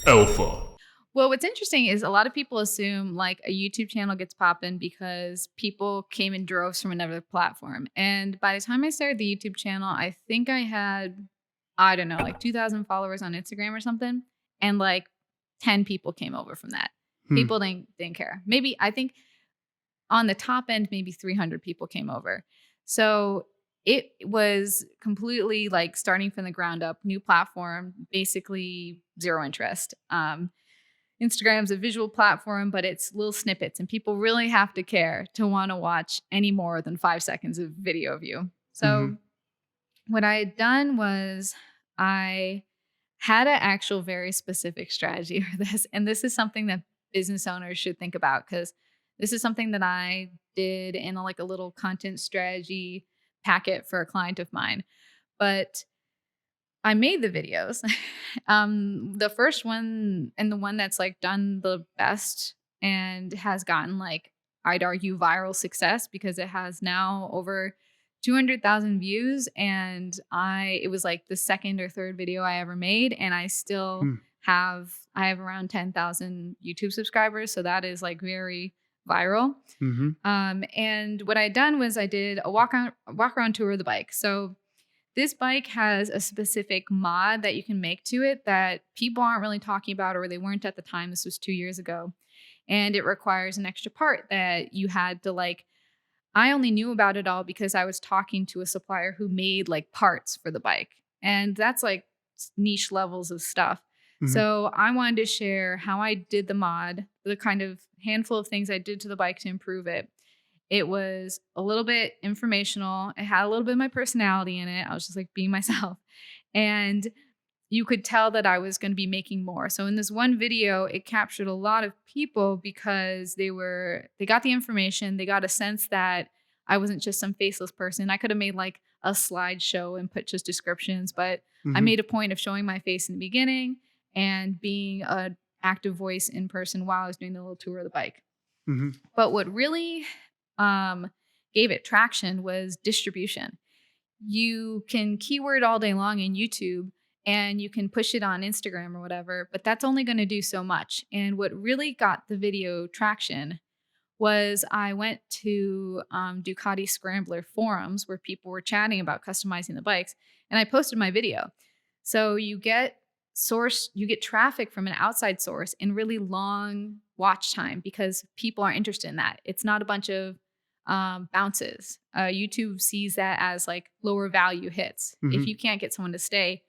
Alpha. Well, what's interesting is a lot of people assume like a YouTube channel gets popping because people came in droves from another platform. And by the time I started the YouTube channel, I think I had, I don't know, like 2,000 followers on Instagram or something. And like 10 people came over from that. Hmm. People didn't care. Maybe I think on the top end, maybe 300 people came over. So it was completely like starting from the ground up, new platform, basically zero interest. Instagram's a visual platform, but it's little snippets, and people really have to care to want to watch any more than 5 seconds of video of you. Mm-hmm. So, what I had done was I had an actual very specific strategy for this. And this is something that business owners should think about because this is something that I did in like a little content strategy packet for a client of mine. But I made the videos. The first one and the one that's like done the best and has gotten like, I'd argue, viral success because it has now over 200,000 views. And it was like the second or third video I ever made. And I still Hmm. I have around 10,000 YouTube subscribers. So that is like very viral. Mm-hmm. And what I had done was I did a walk around tour of the bike. So this bike has a specific mod that you can make to it that people aren't really talking about, or they weren't at the time. This was 2 years ago. And it requires an extra part that you had to like, I only knew about it all because I was talking to a supplier who made like parts for the bike. And that's like niche levels of stuff. Mm-hmm. So I wanted to share how I did the mod, the kind of handful of things I did to the bike to improve it. It was a little bit informational. It had a little bit of my personality in it. I was just like being myself. And you could tell that I was going to be making more. So in this one video, it captured a lot of people because they got the information, they got a sense that I wasn't just some faceless person. I could have made like a slideshow and put just descriptions, but I Mm-hmm. made a point of showing my face in the beginning and being an active voice in person while I was doing the little tour of the bike. Mm-hmm. But what really um, gave it traction was distribution. You can keyword all day long in YouTube and you can push it on Instagram or whatever, but that's only going to do so much. And what really got the video traction was I went to Ducati Scrambler forums where people were chatting about customizing the bikes, and I posted my video. So you get traffic from an outside source and really long watch time because people are interested in that. It's not a bunch of bounces. YouTube sees that as like lower value hits. Mm-hmm. If you can't get someone to stay,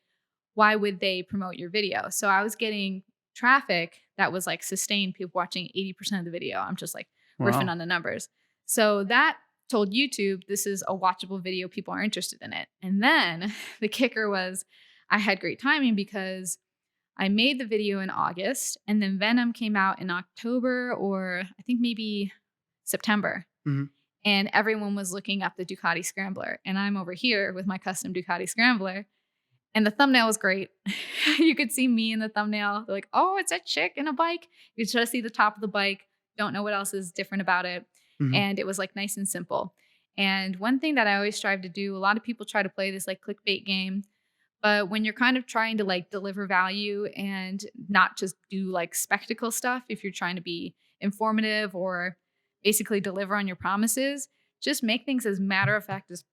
why would they promote your video? So I was getting traffic that was like sustained, people watching 80% of the video. I'm just like riffing Wow. on the numbers. So that told YouTube this is a watchable video. People are interested in it. And then the kicker was I had great timing because I made the video in August and then Venom came out in October or I think maybe September. Mm-hmm. And everyone was looking up the Ducati Scrambler. And I'm over here with my custom Ducati Scrambler. And the thumbnail was great. You could see me in the thumbnail. They're like, oh, it's a chick in a bike. You just see the top of the bike. Don't know what else is different about it. Mm-hmm. And it was like nice and simple. And one thing that I always strive to do, a lot of people try to play this like clickbait game. But when you're kind of trying to like deliver value and not just do like spectacle stuff, if you're trying to be informative or basically deliver on your promises, just make things as matter of fact as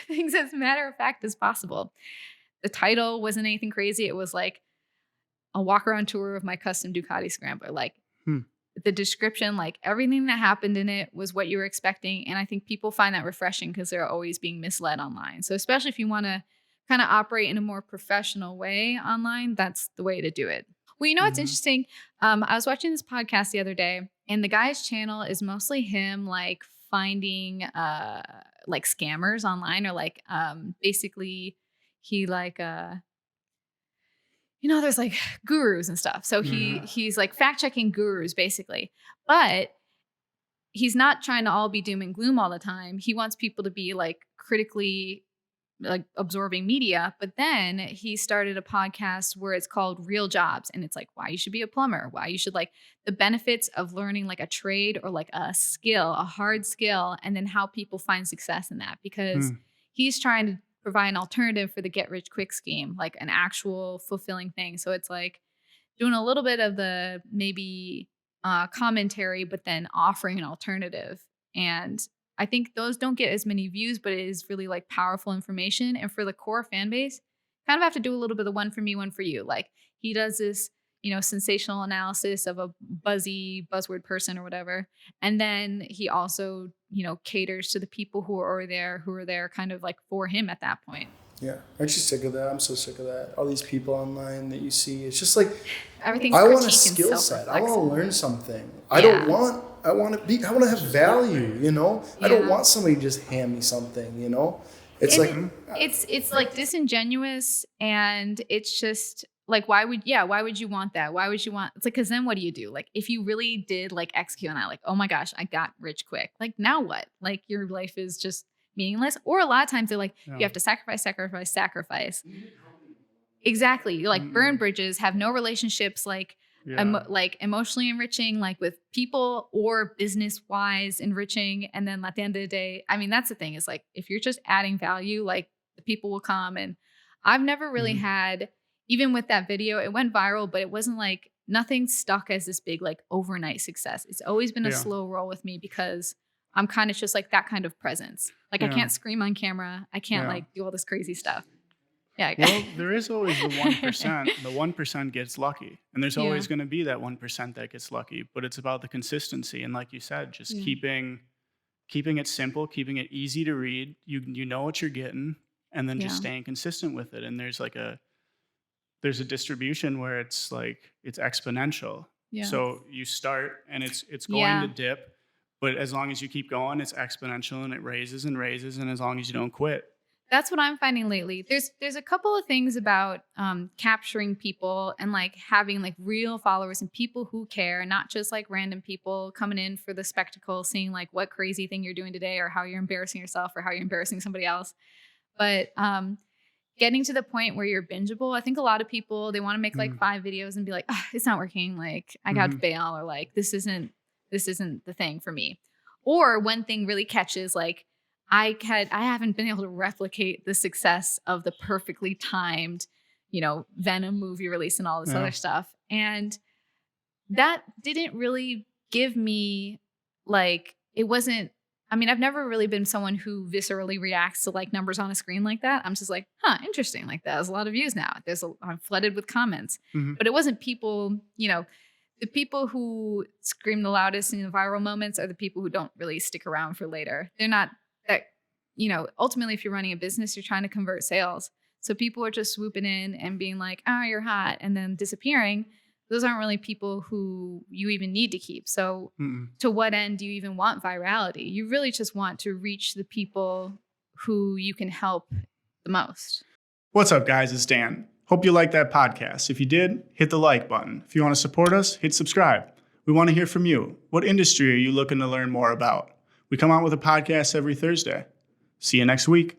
things as matter of fact as possible. The title wasn't anything crazy. It was like a walk around tour of my custom Ducati Scrambler. Like Hmm. the description, like everything that happened in it was what you were expecting. And I think people find that refreshing because they're always being misled online. So especially if you want to kind of operate in a more professional way online, that's the way to do it. Well, you know what's Mm-hmm. interesting? I was watching this podcast the other day, and the guy's channel is mostly him like finding like scammers online or like basically he like there's like gurus and stuff. So Mm-hmm. he's like fact checking gurus basically. But he's not trying to all be doom and gloom all the time. He wants people to be like critically like absorbing media. But then he started a podcast where it's called Real Jobs. And it's like why you should be a plumber, why you should like the benefits of learning like a trade or like a skill, a hard skill, and then how people find success in that. Because he's trying to provide an alternative for the get rich quick scheme, like an actual fulfilling thing. So it's like doing a little bit of the maybe commentary, but then offering an alternative. And I think those don't get as many views, but it is really like powerful information. And for the core fan base, kind of have to do a little bit of one for me, one for you. Like he does this, sensational analysis of a buzzy buzzword person or whatever. And then he also, caters to the people who are there kind of like for him at that point. Yeah. Aren't you sick of that? I'm so sick of that. All these people online that you see. It's just like, everything's I want a critique and skill set. I want to self-reflexive. learn something. Yeah. I want to have value, I don't Yeah. want somebody to just hand me something, It's And like, it's like disingenuous, and it's just like why would you want that? Why would you want it's like because then what do you do? Like if you really did like execute on that, like, oh my gosh, I got rich quick. Like now what? Like your life is just meaningless. Or a lot of times they're like, you have to sacrifice. Exactly. You like burn bridges, have no relationships like like emotionally enriching, like with people or business wise enriching. And then at the end of the day, I mean, that's the thing is like, if you're just adding value, like the people will come. And I've never really had, even with that video, it went viral, but it wasn't like nothing stuck as this big, like overnight success. It's always been a slow roll with me because I'm kind of just like that kind of presence. Like I can't scream on camera. I can't like do all this crazy stuff. Yeah. Well, there is always the 1%. The 1% gets lucky. And there's always going to be that 1% that gets lucky. But it's about the consistency. And like you said, just keeping it simple, keeping it easy to read. You know what you're getting. And then just staying consistent with it. And there's a distribution where it's like it's exponential. Yeah. So you start and it's going to dip. But as long as you keep going, it's exponential and it raises and raises. And as long as you don't quit. That's what I'm finding lately. There's a couple of things about capturing people and like having like real followers and people who care, not just like random people coming in for the spectacle, seeing like what crazy thing you're doing today or how you're embarrassing yourself or how you're embarrassing somebody else. But getting to the point where you're bingeable, I think a lot of people, they want to make like 5 videos and be like, oh, it's not working. Like I got to bail, or like this isn't the thing for me. Or one thing really catches, like I haven't been able to replicate the success of the perfectly timed, Venom movie release and all this other stuff. And that didn't really give me like, it wasn't, I mean, I've never really been someone who viscerally reacts to like numbers on a screen like that. I'm just like, interesting. Like that has a lot of views now. I'm flooded with comments, but it wasn't people, the people who scream the loudest in the viral moments are the people who don't really stick around for later. They're not that, ultimately if you're running a business, you're trying to convert sales. So people are just swooping in and being like, oh, you're hot, and then disappearing. Those aren't really people who you even need to keep. So to what end do you even want virality? You really just want to reach the people who you can help the most. What's up, guys? It's Dan. Hope you liked that podcast. If you did, hit the like button. If you want to support us, hit subscribe. We want to hear from you. What industry are you looking to learn more about? We come out with a podcast every Thursday. See you next week.